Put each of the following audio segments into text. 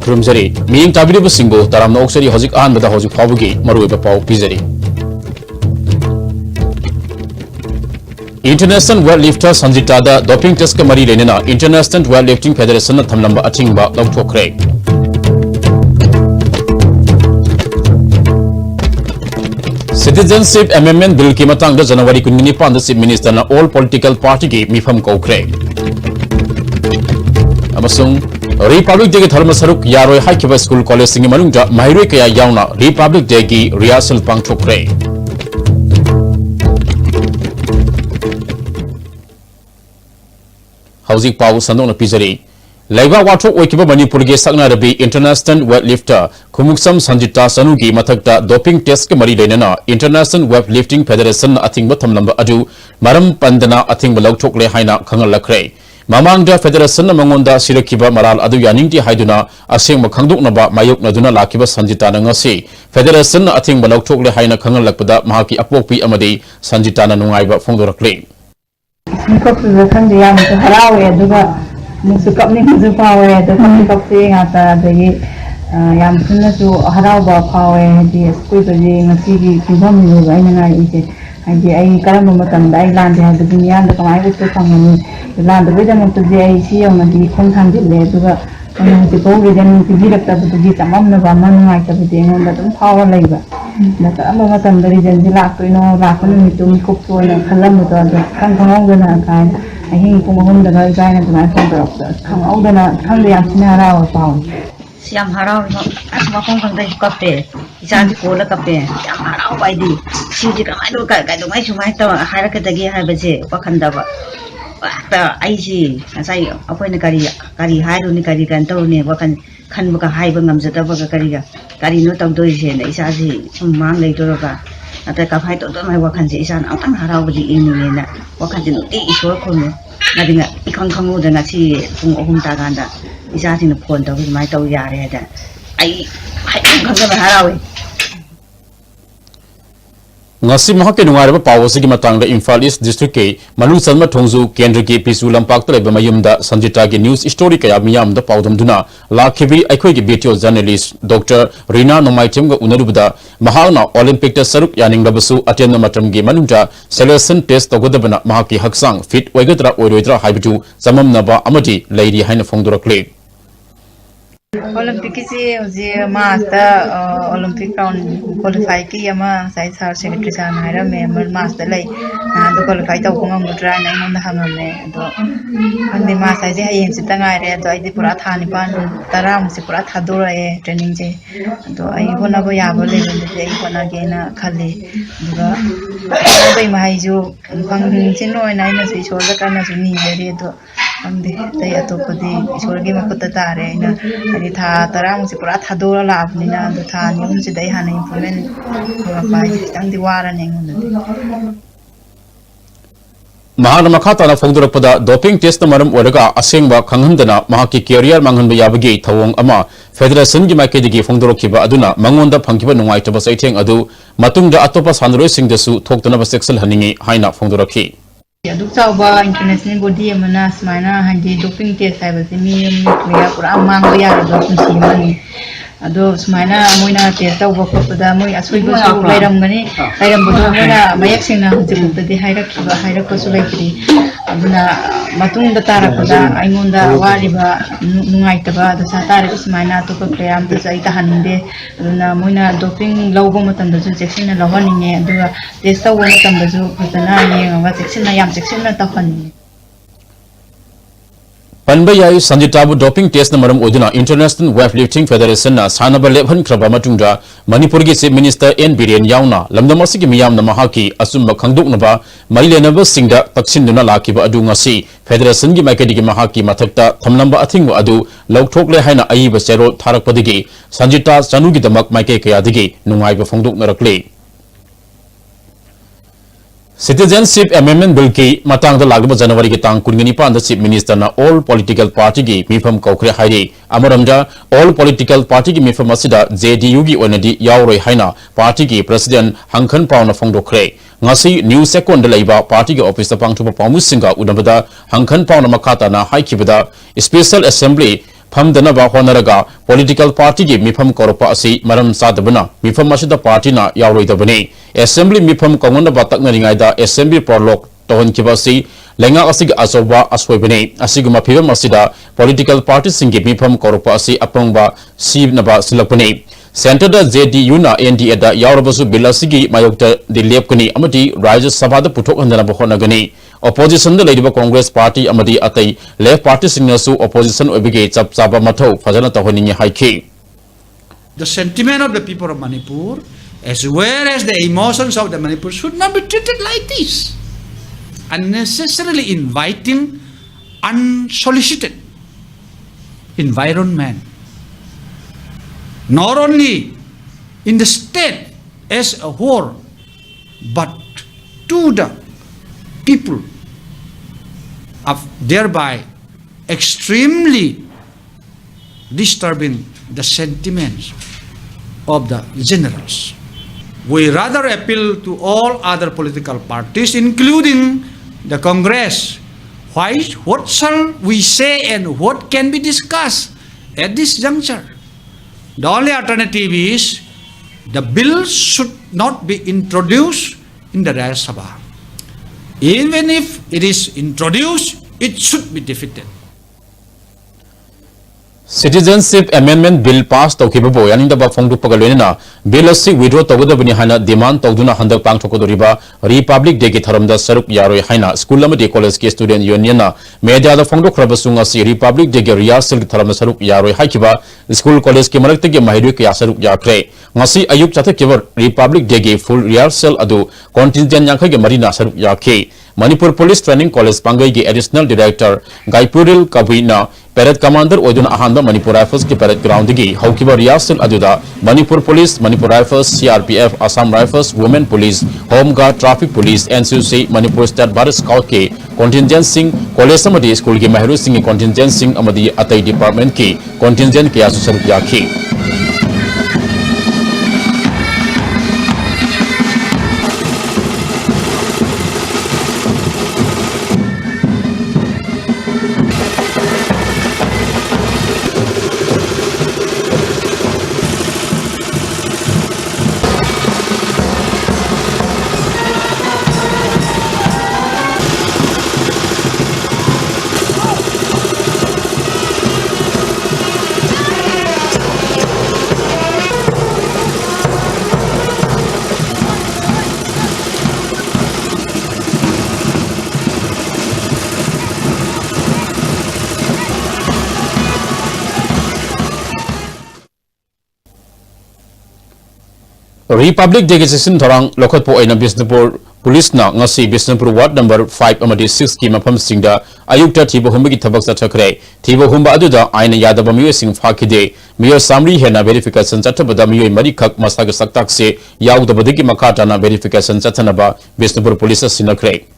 खुरुमजरी मियंग ताबिरिबु सिंगो तारामना ओक्सरी हजिक आनबदा हजिक फाबुगी मरुइबा पाउ पिजरी international weightlifter Sanjita doping test के मरी लेना इंटरनेशनल वेट लिफ्टिंग फेडरेशन थमलंबा अथिंगबा लौथोखरे सिटीजनशिप अमेंडमेंट बिल की मतंग जनवरी 19 चीफ मिनिस्टर ना ऑल पॉलिटिकल पार्टी की मिफम कौखरे रिपब्लिक डे की धर्म सरुक यारोय हाइकिबा स्कूल कॉलेज सिंग मनुंग माहिरोय कया यावना रिपब्लिक डे की रिहर्सल पांगथोखरे हौजिक पाउ संदोन पिजरी लेबा वाथो ओइकिबा मणिपुर के सकनारबी international weightlifter Khumukcham Sanjita सनु की मथकता डोपिंग टेस्ट के मरी लेना इंटरनेशनल वेट लिफ्टिंग फेडरेशन अथिंग थमलंबा अदु मरम पंदना अथिंग लौथोकले हाइना खंगलखरे ममांग फेडरेशन मंगोंदा सिरखिबा मराल अदु यानिंगति हाइदुना असेंग खंगदोकनबा मायोकनदुना लाखिबा संजिता नंगसी फेडरेशन अथिंग लौथोकले हाइना खंगलखपदा महाकी अपोकपी अमदी संजिता नुंगाइबा फोंदोरखले मिकपसुदा खंदे याम हरावे अदुगा मुसु कपनी मुसु पावे तो company कपसे ngata adagi yam thunna su harawa pawe di skui to ji ngasi gi kibam ni ga ina ngai ije ai ai karam matam dai lan de ha dunia da kamai ko sangani lan de da mo to ji ai si yong na di khong thang ji le du ga ana ji ko ri den ti ji rakta bu ji tamam na ba man ngai ta bu de ngon da tum pawa lai ba na ka amma matam da ri jen ji lak to no lak ko ni tum kop so na khalam to da kan khong ga na kai अहिं पुंगहुन दगा गायना तुमा फोंदरक खांगौदना खांदे याम सिना राव पाउ SIAM हराव असमा खों खंदे कपे इसाजी Cola कपे याम हराव बाइदी सिजि कमाइ दो काय दो माइ सुमाइ त हारक दगे हाबजे वखंदबा ता आइजी असai अखोइना करी हाइरुनि करी गन तौने वखन खनबका हाइबा ngamjadaba करी नो तौदोइसे न इसाजी सुम मांग लेदोरगा अत कफाइ तो माइ वखन जे इसान आतंग हरावजी इनिनेना वखन जे नुति ईश्वर खोनो नादिङा इखं खंगुदना छि पुंग अहुम तागान्दा इसाजिन फोन तौ माइ तौ यारे हेदा आई खंगबा हरावे ngasi mahake nungaraba pawasi ki matang da Imphal East district ke manu salma thongju kendra ki pisu lampak ta leba mayum da sanjita ki news story kaya miyam da pawdam duna lakhibi aikhoi ki video journalist Dr. Rina Nomaitem ga unarubda mahana Olympic ta saruk yaning labasu attend matam gi manungja selection test togodabana mahaki haksang fit oigadra oiroidra haibitu samam naba amati leiri haina phongdorakle Olympic is master Olympic round qualify ki ama sai sar secretary sa naira member master lai do qualify ta ko mutra na non hangam ne do andi ma sai je hayeng si tangai re do ai di pura thani pan taram si pura thadora e training je do ai hona bo ya bo le ne ai hona ge na khali duga bai mai ju phang chin noi nai na si chol ka na su ni re do andi tai atopadi chol ge ma kota ta re na ani tha tarang si pura thadora labni na do tha ni si dai hana implement ko pai tang di wara ne ngun mahana makhata na phongdorakpada doping test maram oraga asengba khanghandana mahaki career manghanba yabagi thawong ama federation gi makedigi phongdorokhiba aduna mangonda phangkiba nungaitaba saitheng adu matungda atopa sanroi singdasu thoktana ba seksal haningi haina phongdorakhi aduk chawba international body amana smaina handi doping test haibase mi ya pura mang ya do kunsi mani ado smaina moina test tawba khopada moi asoi su lairam gani lairam bodo moina mayak singna hujukta de haira ko su laitri aduna matung da tara pada aingonda wariba nungaitaba da satare smaina to ko playam da sai ta haninde aduna moina doping lawbo matam da su section na lawaninge adua test tawba matam da su phasana yenga section na yam section na tafani Panbayai Sanjitabu doping test na maram odina International Weightlifting Federation na sanaba lebhan kraba matungda Manipur gi Chief Minister N Biren yauna lamdamasi gi miyam na mahaki asumba khangdoknaba mailenaba singda taksinduna lakiba adu ngasi Federation gi maikadi gi mahaki mathakta thamlamba athingwa adu lauthokle haina aiba serol tharakpadigi Sanjita Chanugi damak maike kayadigi nungaiba phongdoknarakle Citizenship Amendment Bill की मतंग लागब जनवरी की तांग कुनगनी पांद chief minister ना all political party की मिफम कौखरे हाइरे अमरमजा all political party की मिफम असिदा JDU की ओनदी यावरोय हाइना party की president हंखन पावना फोंदोखरे ngasi new second laiba party के ऑफिस पांगथुप पामुसिंगा उदबदा हंखन पावना मखाता ना हाइखिबदा special assembly famdanaba honaraga political party gi mifam koropa asi maram sadabana mifam asida party na yawroidabani assembly mifam kongonaba taknaringaida assembly prolog tohon kibasi lenga asig asoba aswebani asiguma phibam asida political party singi mifam koropa asi apangba sibnaba silapani Center da JDU na NDA da yawrabasu bilasigi mayokta dilepkani amati Rajya Sabha da puthok handana bahonagani opposition da leidiba Congress party amadi atai left party singnasu opposition obige chapchaba mathau fajana tahoni haiki. The sentiment of the people of Manipur as well as the emotions of the Manipur should not be treated like this, unnecessarily inviting unsolicited environment, not only in the state as a whole, but to the people, of thereby extremely disturbing the sentiments of the generals. We rather appeal to all other political parties, including the Congress. What shall we say and what can be discussed at this juncture? The only alternative is the bill should not be introduced in the Rajya Sabha. Even if it is introduced, it should be defeated. Citizenship Amendment Bill passed Tokibo and in the Bafong Pagalena, Bill si withdraw Togoda Hana demand Toguna Handa Pang Tokodoriba, Republic de Gitaramda Sarup Yaro Haina, School Lamadi College Student Uniona, Media the Fondo Krabasunga si Republic de Geria Silk Taram Sarup Yaro Hakiba, School College Kimarak Mahiduk Yasarup Yakre, Masi Ayuk Chatakiver, Republic de full rehearsal adu, contingent Yankage Marina Sarup Yake. Manipur Police Training College Pangai ki Additional Director Gaipuril Kabina Parade Commander Oduna Ahanda Manipur Rifles ki Parade Ground gi Haukiba Riyasul Aduda Manipur Police, Manipur Rifles, CRPF, Assam Rifles, Women Police, Home Guard, Traffic Police, NCC, Manipur State Bar Scout ki Contingent Singh College Samadi School ki Mahru Singh Contingent Singh Amadi Atai Department ki Contingent ki Asu Sarup Yaki. Republic Day Session Torang Lokat po ay na Bisnapur Police na ngasi Bisnapur Ward number 5 amadi 6 ki mapam singda ayukta thibo humba ki thabak sa thakre thibo humba aduda aina yadaba miyo sing phakide miyo samri hena verification chatbada miyo mari khak masaga saktak se yaudabadi ki makata na verification chatnaba Bisnapur Police sinakre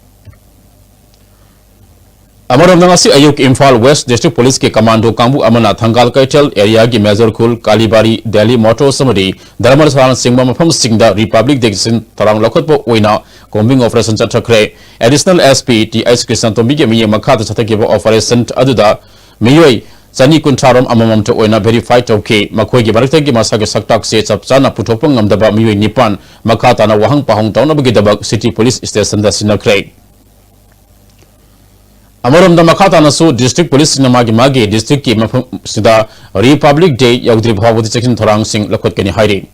Amaram ngasi ayuk Imphal West District Police ke commando kambu amana Thangal Kaital area ki Major Khul Kalibari Delhi Motor Samadi Dharmar Saran Singma mafam singda Republic Day sin tarang lokot po oina combing operation chathakre additional SP TS Krishan Tombi ke miye makata chathakeba operation aduda miyoi Sani Kuntaram amamam to oina verified okay makoi ki barakta ki masaga saktak se chapchana puthopang ngamdaba miyoi nipan makata na wahang pahong tauna bagi dabak City Police Station da sinakre Amaram da makata na so district police sinamagi magi district ki sida Republic Day yaudri bhavati section thorang sing lakot keni hairi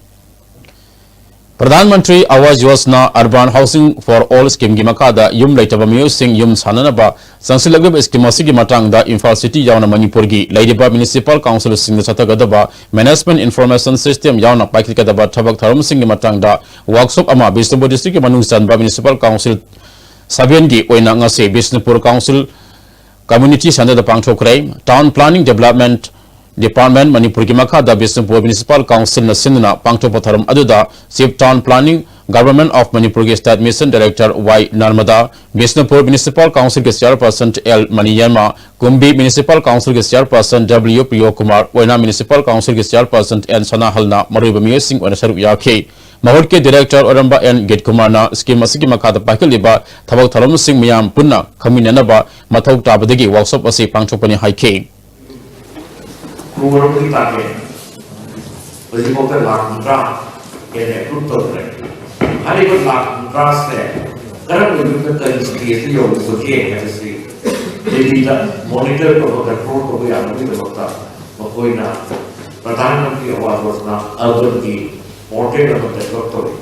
Pradhan Mantri Awas Yojana Urban Housing for All scheme gi makada yum laitaba miyo sing yum sanana ba sansilagab scheme asigi matang da Imphal City yauna Manipur gi laidiba municipal council sing chatagadaba management information system yauna paikikadaba thabak tharam sing gi matang da workshop ama Bisnupur district manung sanba municipal council Sabian gi oina ngase Bisnupur Council Community Center the Pangthokre Town Planning Development Department Manipur ki makada Bisnupur Municipal Council na sinna Pangthopatharam aduda Chief Town Planning Government of Manipur ki State Mission Director Y Narmada Bisnupur Municipal Council ke Chairperson L Maniyama Kumbi Municipal Council ke Chairperson W Priyo Kumar oina Municipal Council ke Chairperson N Sanahalna Maruba Singh oina saru yakhe Mahut ke Director Oramba N Gate Kumarna scheme asigi makada pakaliba thabak tharam sing miyam punna khaminanaba mathau tabadagi workshop ase pangthopani haike Kumaru kita ke, bagi kita lakukan kene kutu le. Hari kita lakukan se, kerana kita terus yang sesuai yang sesuai. Jadi kita monitor atau control kita yang lebih betul. Makanya, pertanyaan kita awal wasna urgent ki, mortel atau betul.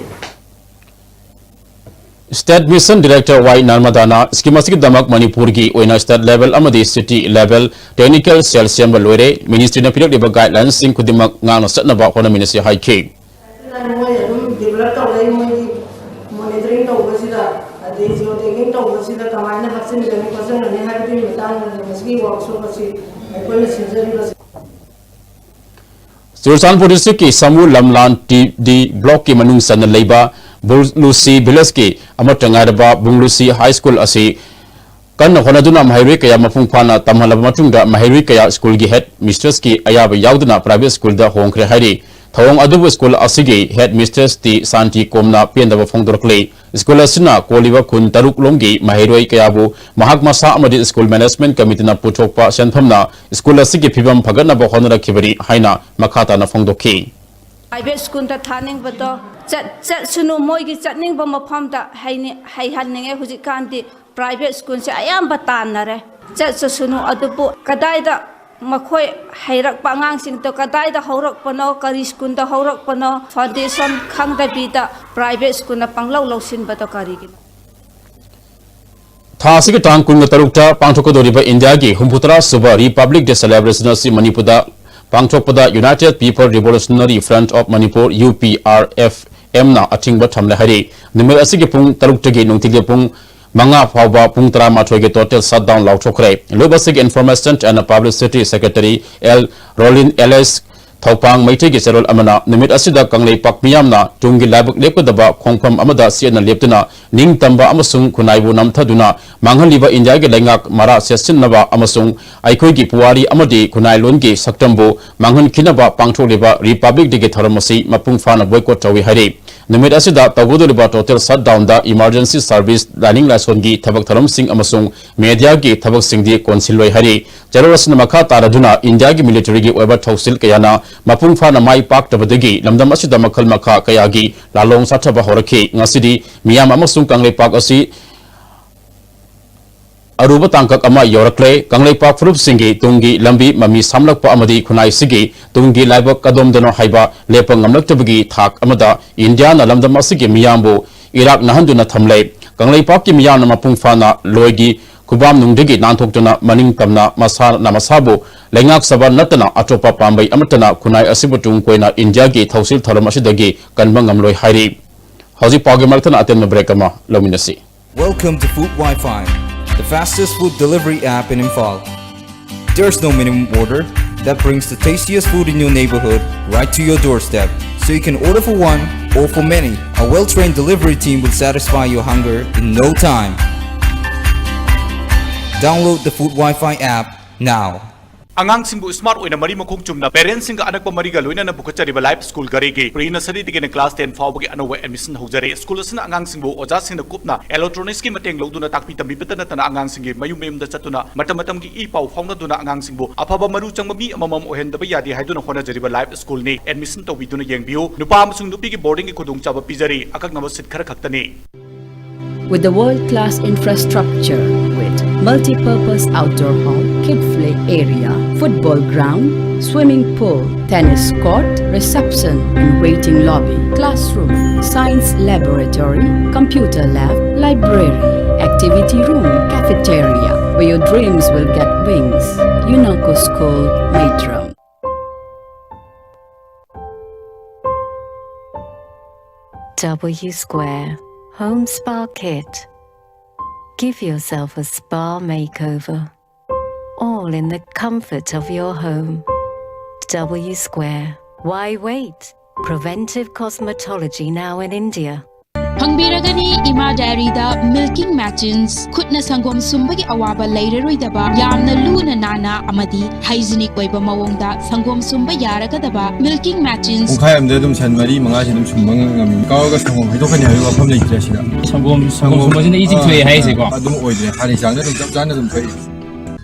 State Mission Director Y Narmadana Skimasik Damak Manipur ki oina state level amadi city level technical cell symbol loire ministry na pirak deba guidelines sing kudimak ngana satna ba khona ministry high k develop to lai monitoring to basida ade jo taking to basida kamana haksin gani person ne habiti mitang masgi workshop asi ko ne sinjari Churchanpur district ki Samu Lamlan TD block ki manung san leiba Bunglusi village ki amatangaraba Bunglusi high school asi kan honaduna mahiri kaya mapung phana tamhalaba matungda mahiri kaya school gi head mistress ki ayaba yauduna private school da hongkre hari thawong adubu school asigi head mistress ti santi komna pendaba phongdorkle school asina koliba kun taruk longgi mahiroi kayabu mahak masa amadi school management committee na puthokpa senphamna school asigi phibam phagana ba honara khibari haina makhata na phongdokhi private school ta thaning bato chat sunu moi gi chatning ba mafam da hai hanninge hujikanti private school se ayam batanare chat sunu adubu kadaida makhoi hairak pangang sing to kadaida horak pano kari school da horak pano foundation khangda bida private school na panglau lausin bato kari gi Thasik tang kun tarukta pangthok doriba India gi humputara suba Republic Day celebration si Manipuda pangthokpada United People Revolutionary Front of Manipur UPRFM na athingba thamle hari number asigi pung taruktagi nungtige pung manga phawba pung tara mathoi ge total shutdown lauthokre lobasig information and publicity secretary L Rolin LS Thopang Maithei ge serol amana numit asida kanglei pakmiyam na tungi labak lepkodaba khongpham amada siena leptuna ning tamba amasung khunaibu namthaduna manghaliba India ge lengak mara sesinaba amasung aikhoi gi puwari amadi khunai lon ge saktambu manghan khinaba pangtholeba Republic Day ge tharamasi mapung fana boycott tawi hari numit asida tawudoliba total shutdown da emergency service running lason gi thabak tharam sing amasung media gi thabak sing di consiloi hari jarorasna makha taraduna India gi military gi oiba thausil kayana mapung fana mai pak tabadagi lamdam asida makhal makha kayagi lalong sathaba horakhi ngasidi miyam amasung kanglei pak asi aruba tangkak ama yorakle kanglei pak frup singi tungi lambi mami samlakpa amadi khunai sigi tungi laibak kadom dano haiba lepang ngamlaktabagi thak amada India na lamdam asigi miyambu Iraq nahanduna thamlei kanglei pak ki miyam na mapung fana loigi kubam nungdegi nanthokduna maning tamna masa na masabu lengak saba natana atopa pambai amatana khunai asibutung koina India gi thausil tharam asidagi kanbangam loi hairi hoji page marthana atem break ama lominasi. Welcome to Food Wi-Fi, the fastest food delivery app in Imphal. There's no minimum order that brings the tastiest food in your neighborhood right to your doorstep, so you can order for one or for many. A well-trained delivery team will satisfy your hunger in no time. Download the Food Wi-Fi app now. Angang singbu smart oina mari makung chumna parents singa anak pamari ga loina na bukachari ba live school gare ge pre nursery dige na class 10 faw bagi anowe admission hojare school asina angang singbu oja singna kupna electronics ki mateng loduna takpi tambi petana tana angang singi mayum mayum da chatuna matam ki e paw fauna duna angang singbu afaba maru changma mi amamam ohen da ba yadi haiduna khona jari ba live school ni admission to biduna yengbiu nupa amasung nupi ki boarding ki khudung chaba pijari akak nawa sit khara khaktani. With the world-class infrastructure with multi-purpose outdoor hall, kid-play area, football ground, swimming pool, tennis court, reception and waiting lobby, classroom, science laboratory, computer lab, library, activity room, cafeteria, where your dreams will get wings. UNACO School, Matram. W Square Home Spa Kit. Give yourself a spa makeover, all in the comfort of your home. W Square. Why wait? Preventive cosmetology now in India. Hangbiragani Ima Dairy da milking machines khutna sangom sumbagi awaba leiraroidaba yamna luna nana amadi hygienic oiba mawongda sangom sumba yaragadaba milking machines Ungkai amda dum sanmari manga sidum sumbang ngami kawaga sangom hidokani hayo wafam leitra sida sangom sumbasina easy to hai se ko adum oide hari jangna dum jangna dum kai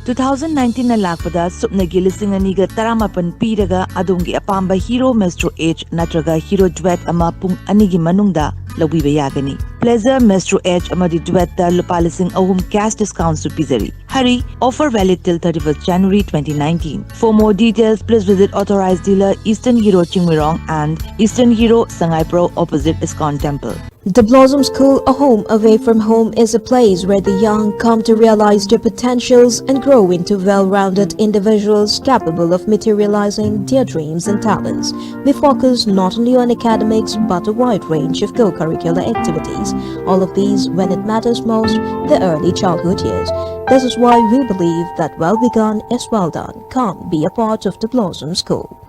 2019 lakpada supnagi lising aniga taramapan piraga adungi apamba Hero Maestro H natraga Hero Duet ama pung anigi manungda lawiba yagani. Pleasure Maestro H amadi Duet da lupa lising ahum cash discounts to pizari. Hurry, offer valid till 31st January 2019. For more details, please visit authorized dealer Eastern Hero Chingmirong and Eastern Hero Sangai Pro opposite ISKCON Temple. The Blossom School, a home away from home, is a place where the young come to realize their potentials and grow into well-rounded individuals capable of materializing their dreams and talents. We focus not only on academics but a wide range of co-curricular activities, all of these when it matters most, the early childhood years. This is why we believe that well begun is well done. Come be a part of the Blossom School.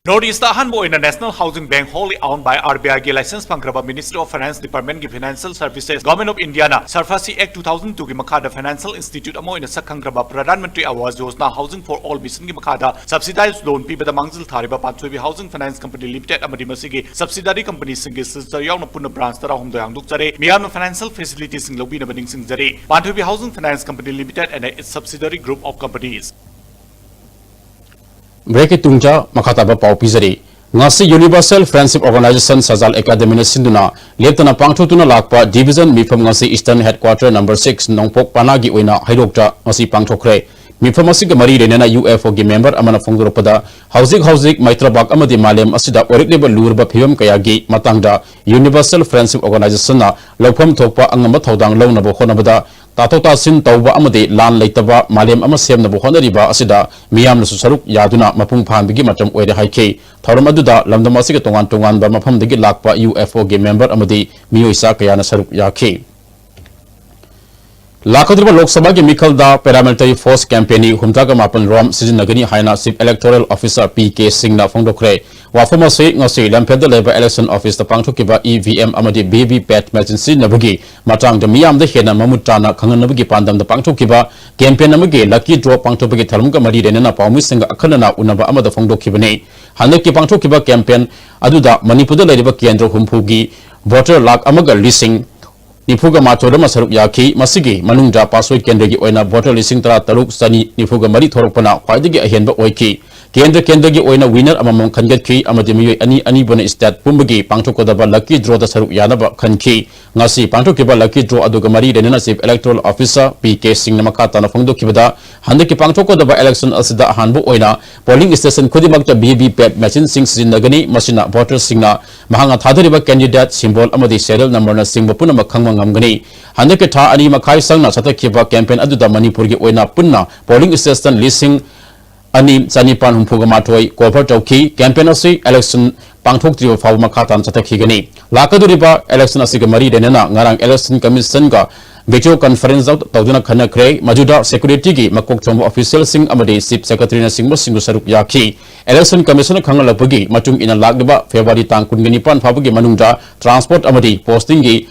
Northeast Ahanbo in the National Housing Bank wholly owned by RBI ki license pangkraba Ministry of Finance Department ki Financial Services Government of India na Sarfasi Act 2002 ki makada Financial Institute amo in sakhangraba Pradhan Mantri Awas Yojana Housing for All mission ki makada subsidized loan pi bada mangzil thariba Panchwebi Housing Finance Company Limited amadi masigi subsidiary company singi sister yauna punna branch tara hum doyang duk jare miyam financial facilities sing lobi na baning sing jare Panchwebi Housing Finance Company Limited and its subsidiary group of companies. Break tungja makataba pau pizari ngasi Universal Friendship Organization Sajal Academy sinduna leptana pangthotuna lakpa division mifam ngasi Eastern Headquarter number 6 nongpok panagi oina haidokta ngasi pangthokre mifam asig mari renena UFO gi member amana phongdoropada housing maitrabak amadi malem asida orikleba lurba phibam kayagi matangda Universal Friendship Organization na lawpham thokpa angama thodang lawnabo khonabada Tatota sin tauba amade lan leitaba malem ama semna bo honariba asida miyam nasu saruk yaduna mapung phanbigi matam oire haike thoram aduda lamdam asige tongan ba mafam digi lakpa UFO ge member amade miyoisa kayana saruk yakhe Lakadriba Lok Sabha ke Mikhalda Paramilitary Force Campaign humtaga mapan rom season nagani haina Chief Electoral Officer PK Singh na phongdokre wafama se ngasi lampeda leba election office ta pangthokiba EVM amadi VVPAT machine sin nabagi matang de miyam de hena mamutana khangan nabagi pandam da pangthokiba campaign amage lucky draw pangthobagi thalum ka mari renena pawmi singa akhanana unaba amada phongdokibane hanaki pangthokiba campaign aduda Manipur da leriba kendra humpugi voter lak amaga lising Nifuga Machodama Saruk Yaki, Masigi, Manungja, Pasway Kendagi, Oina, Voter Lising Tara Taruk, Sani, Nifuga Mari Torpana, Quadigi Ahenba Oiki, Kendagi Oina winner among Kanjaki, Amademi, any bona is that Pumbagi, Pangtokodaba, Lucky Draw the Saruk Yanaba, Kanki, Nasi, Pantokiba, Lucky Draw Adogamari, the Nenasip Electoral Officer, PK Singh Namakata, Fondo Kibada, Handaki Pangtokodaba election Asida Hanbo Oina, polling station Kudimak BVPAT machine Sings in Nagani, Masina, Voter Singna, Mahanga Tadariba candidate, symbol Amadi serial number Singh Bapuna Makang. Ngamgani handake tha ani makhai sangna satakhiba campaign aduda Manipur gi oina punna polling station listing ani chanipan humpuga mathoi cover tauki campaign asi election pangthok triwa faw makhatan satakhigani lakaduriba election asi ga mari denena ngarang election commission ga video conference out tawduna khana kre majuda security gi makok chombo official sing amadi chief secretary na singbo singu saruk yakhi election commission khangala pagi matung ina lagba February tang 19 phawgi manungja transport amadi posting gi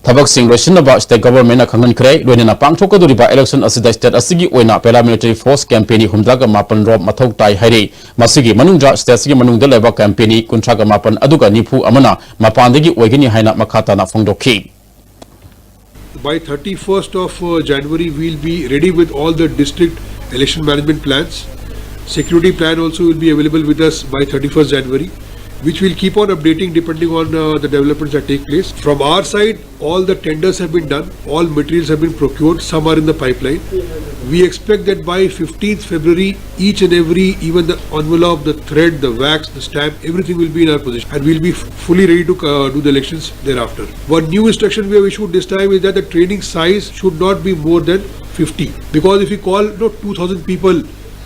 Thabak Singh Roshinaba State Government na Khangan Kre Loinana Pangthokaduriba election asida state asigi oina paramilitary force campaign humdaga mapan rob mathok tai haire masigi manungja state sigi manungda leba campaign kuntraga mapan aduga nipu amana mapandagi oigini haina makhata na phongdokhi By 31st of January we will be ready with all the district election management plans. Security plan also will be available with us by 31st January. Which will keep on updating depending on the developments that take place. From our side, all the tenders have been done, all materials have been procured, some are in the pipeline. We expect that by 15th February, each and every, even the envelope, the thread, the wax, the stamp, everything will be in our position and we'll be fully ready to do the elections thereafter. One new instruction we have issued this time is that the training size should not be more than 50. Because if we call 2,000 people,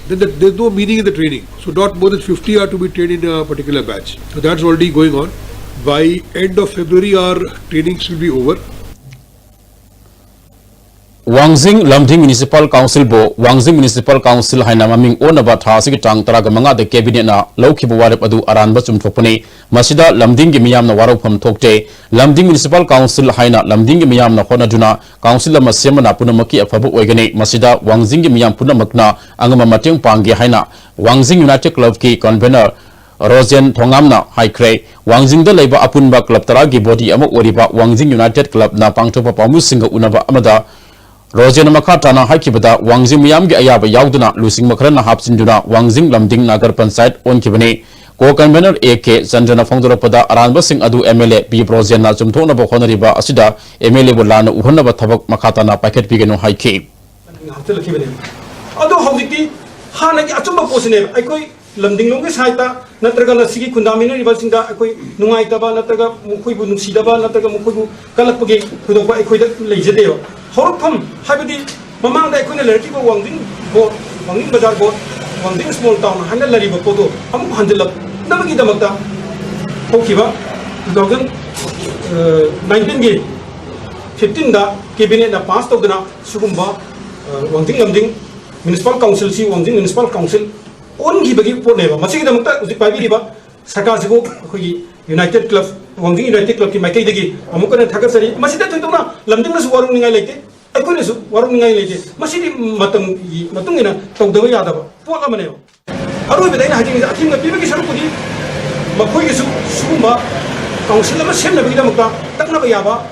then there's no meaning in the training. So not more than 50 are to be trained in a particular batch. So that's already going on. By end of February, our trainings will be over. Wangzing Lamding Municipal Council Bo Wangzing Municipal Council haina maming onaba thasigi tang taraga manga de cabinet na lawkhibu warap adu aranba chumthokpani masida Lamding gi miyam na warapam thokte Lamding Municipal Council haina Lamding gi miyam na honaduna council ma semana punamaki afabu oigani masida Wangzing gi miyam punamakna angama mateng pangge haina Wangzing United Club ki convener Rosen Thongamna Haikre Wangzing da leba apunba club taragi body ama oriba Wangzing United Club na pangthopa pamu singa unaba amada Rosen Makatana Hakibada, Wangzim Yamgi Ayaba Yauduna, losing Makarana Hapsinduna, Wangzim Lamding Nagar Pansite, on Kibane, Co-Convener AK, Sanjana Fondorapada, Aranbasing Adu MLA, B. Rosena, Jumtona Honoriba, Asida, MLA Bulana, Uhunaba Tabak Makatana, Packet Pigano Hike. Although Hobiki, Hanaki Achumba Posine, I could Lunding Longus Haita, Natraga Siki Kundamina, Rivasinga, Nuaitaba, Nataga, Mukubu, Sidaba, Nataga Mukubu, Kalapagi, Kudoba, Equated Lazadeo. Horpum, Habidi, Mamma, I couldn't let people Wanging boat, Wanging Bazar boat, Wanging small town, Handel River Poto, Handel, Namaki Damata, Hokiva, 2019 15 da cabinet na passed of the Sugumba, Wanging Lamding, Municipal Council, Wanging Municipal Council, only bagi po neba. Masih kita mukta usi pagi di ba, Sakasigo, United Club, Wanging United Club ki makai degi, amukan yang thakat sari. Masih dah tentu na, Lamding na suwarung ningai lete, aku ni suwarung ningai lete. Masih di matang ina, tau dewa ya ada ba, puak apa neba. Aru bedai na hajing akim na piba ki saru pudi, makoi ki Sugumba, Council nama sem na bagi kita mukta, tak na bayar ba.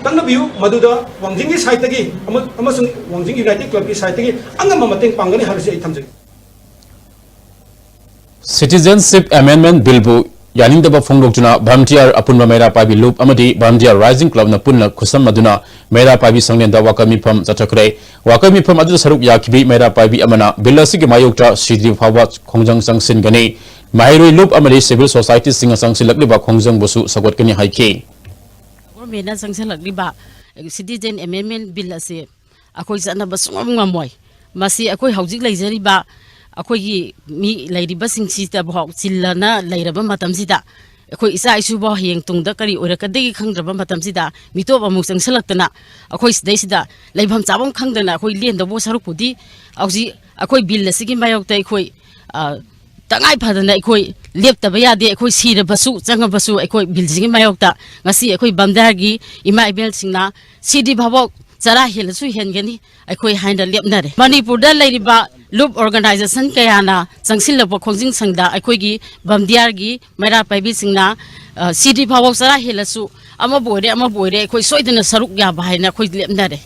Tanda biu maduda Wanging ki site lagi, amasung Wanging United Club ki site lagi, angam mamateng panggani harus itam jadi. Citizenship Amendment Bill bu yaning daba fonglokjuna Bhamtiar apunba mera pabi loop amadi Bhamtiar Rising Club na punna khusam maduna mera pabi sanglen da wakami pham chatakre wakami pham adu saruk yakibi mera pabi amana billasi ge mayokta sidri phawa khongjang sangsin gani mairoi loop amadi civil society singa sangsilak liba khongjang busu sagot kani haike mena sangsilak liba Citizen Amendment Bill ase akoi sana basungam ngamoi masi akoi haujik leijari ba akoi mi lairiba singsi ta bhok chillana lairaba matam sida akoi isa isu bo heng tungda kari orakadegi khangraba matam sida mito ba muk sangsalakna akoi sidai sida laibham chabam khangdana akoi lenda bo sarukudi auji akoi bill asigi mayok tai akoi tangai phadana akoi leptaba yade akoi sira basu changa basu akoi bill sigi mayok ta ngasi akoi bamdargi ima ibel singna sidi bhabok Zara hil su hen gani akoi hainda lepnare Manipur da lairiba loop organization kayana sangsil labo khongjing sangda akoi gi bamdiar gi mera paibi singna city phawok zara hil su ama boire akoi soidana saruk ya bahaina akoi lepnare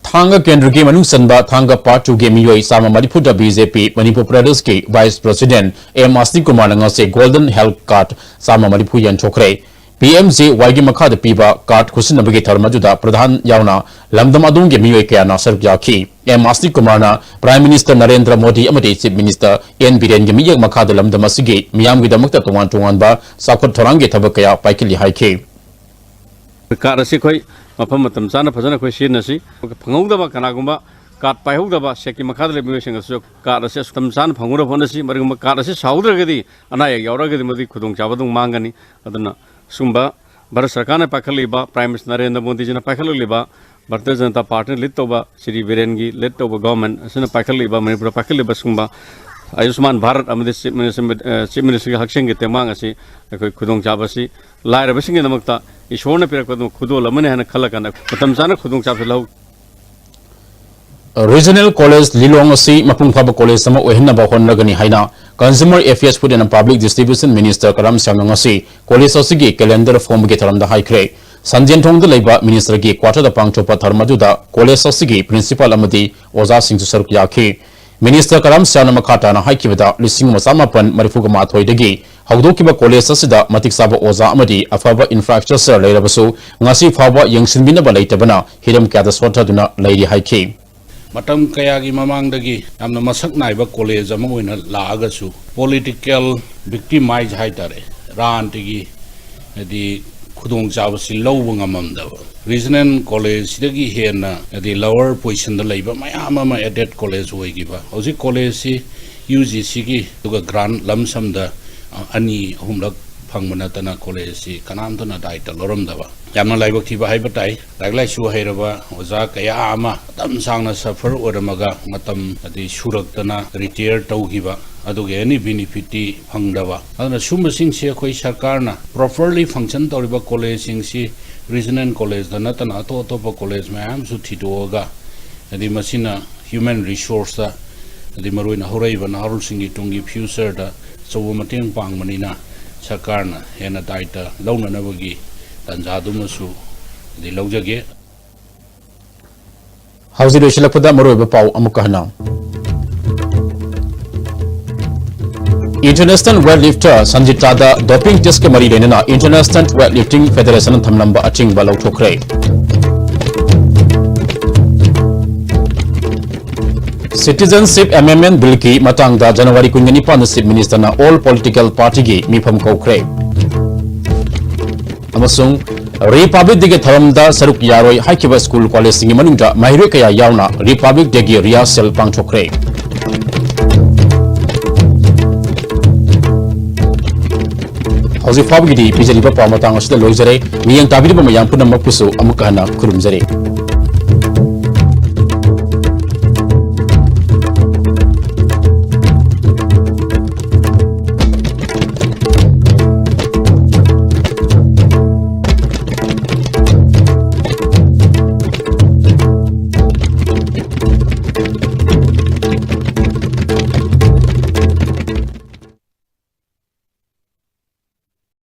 Thanga Kendra ke manung sanba Thanga Part 2 ke miyoi sama Manipur da BJP Manipur Pradesh ke Vice President M. Asni Kumar nanga se Golden Health Card sama Manipur yan chokre PMJ Waigi Makha Piba Card Kusin Nabagi Tarmajuda Pradhan Yauna Lamdam Adung Miyoi Kayana Sarjaki M. Asni Kumarna Prime Minister Narendra Modi Amadi Chief Minister N. Biren Gemiyak Makha Lamdam Asigi Miyam Gidamakta Tungan Tungan Ba Sakot Thorangi Tabakaya Paikili Haike Card Sikoi Mapam Tamsana Pazana Question Pangudaba Kanagumba Card Pahudaba Seki Makha Mission Card Assess Tamsan Pangura Honasi Marima Card Assess Saudagadi Anaya Yauragadi Modi Kudung Chavadung Mangani Adana Sumba, Bharat Sarkar Pakaliba, Prime Minister Narendra Modi Jina Pakaliba, Bharatiya Janata Party Litoba, Shri Virengi, Litoba government, Asana Pakaliba, Manipur Pakaliba Sumba, Ayushman Bharat, Amadis Chief Minister Hakshingi Temangasi, Kudung Chabasi, Laira Basing in the Mukta, Ishwana Pirakudum Kudu, Lamana and Kalakana, Tamsana Kudung Chabalo. Regional College Lilong Asi Mapung Phaba College sama Ohina ba Honnagani Haina Consumer Affairs Food and Public Distribution Minister Karam Samang Asi College Asigi calendar form ge tharamda haikre Sanjen Thong da leiba Minister ge quarter da pangchopa tharmaduda College Asigi Principal Amadi Oza Singh Saruk Yakhi Minister Karam Samang Makata na haikibada lising masamapan marifuga mathoi dagi haudokiba College Asida matik saba Oza Amadi afaba infrastructure leirabasu ngasi phaba yengsinbina ba leitabana hiram kyada swatha duna leiri haikhi Matam kayagi mamangdagi amna masak naiba college ama oina laagasu political victimize haitare rantigi adi khudong chabasi lawba ngamamdaba regional college dagi hena adi lower position da leiba mayam ama added college hoigiba hoji college si UGC gi tuga grant lamsam da ani humlak phangmana tana college si kanam tana daita loramdaba yamna laibak thiba haibatai laglai su hairaba oza kaya ama tam sangna suffer oramaga matam adi surak tana retire taugiba aduge any benefit phangdaba adana sumba sing se khoi sarkar na properly function toriba college sing si regional college dana tana to college mayam su thidoga adi masina human resource da adi maruina horaiba na harul singi tungi future da so mateng pangmanina sarkar na hena daita launa nabagi Tanjadumasu the Lojage Hausi loisilakpada maroiba pau amuka hana. International Weightlifter Sanjitada doping test ke mari lenana International Weightlifting Federation thamlamba achingba lauthokre. Citizenship Amendment Bill ki matangda January 19 Chief Minister na all political party gi mifam kaukre. Amasung Republic Day tharamda saruk yaroi haikiba school college singi manungda mahire kaya yauna Republic Day gi rehearsal pangchokre. Hausi fabgidi pijari ba pamatang asda loizare miyang tabiri ba mayang punam mapuso amukana kurumzare.